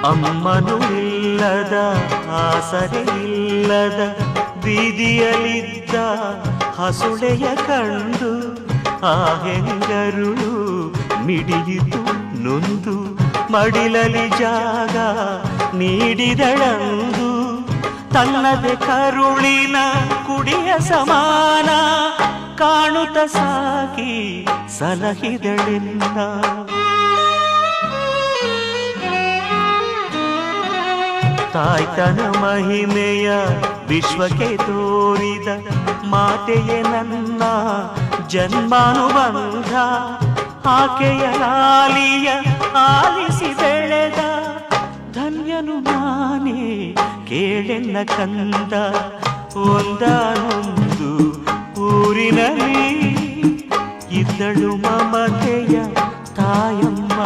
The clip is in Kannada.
ಅಮ್ಮನು ಇಲ್ಲದ ಆಸರೆ ಇಲ್ಲದ ಬೀದಿಯಲ್ಲಿದ್ದ ಹಸುಳೆಯ ಕಂಡು ಆ ಹೆಂಗರುಳು ಮಿಡಿಯಿತು ನೊಂದು ಮಡಿಲಲಿ ಜಾಗ ನೀಡಿದಳಂದು ತನ್ನದೆ ಕರುಳಿನ ಕುಡಿಯ ಸಮಾನ ಕಾಣುತ್ತ ಸಾಗಿ ಸಲಹಿದಳೆನ್ನ ತಾಯ್ತನ ಮಹಿಮೆಯ ವಿಶ್ವಕ್ಕೆ ತೋರಿದ ಮಾತೆಯೇ ನನ್ನ ಜನ್ಮಾನುಬಂಧ ಆಕೆಯ ಲಾಲಿಯ ಆಲಿಸಿ ಬೆಳೆದ ಧನ್ಯನು ನಾನೇ ಕೇಳೆನ್ನ ಕಂದ ಒಂದಾನೊಂದು ಊರಿನಲ್ಲಿ ಇದ್ದಳು ಮಮತೆಯ ತಾಯಮ್ಮ.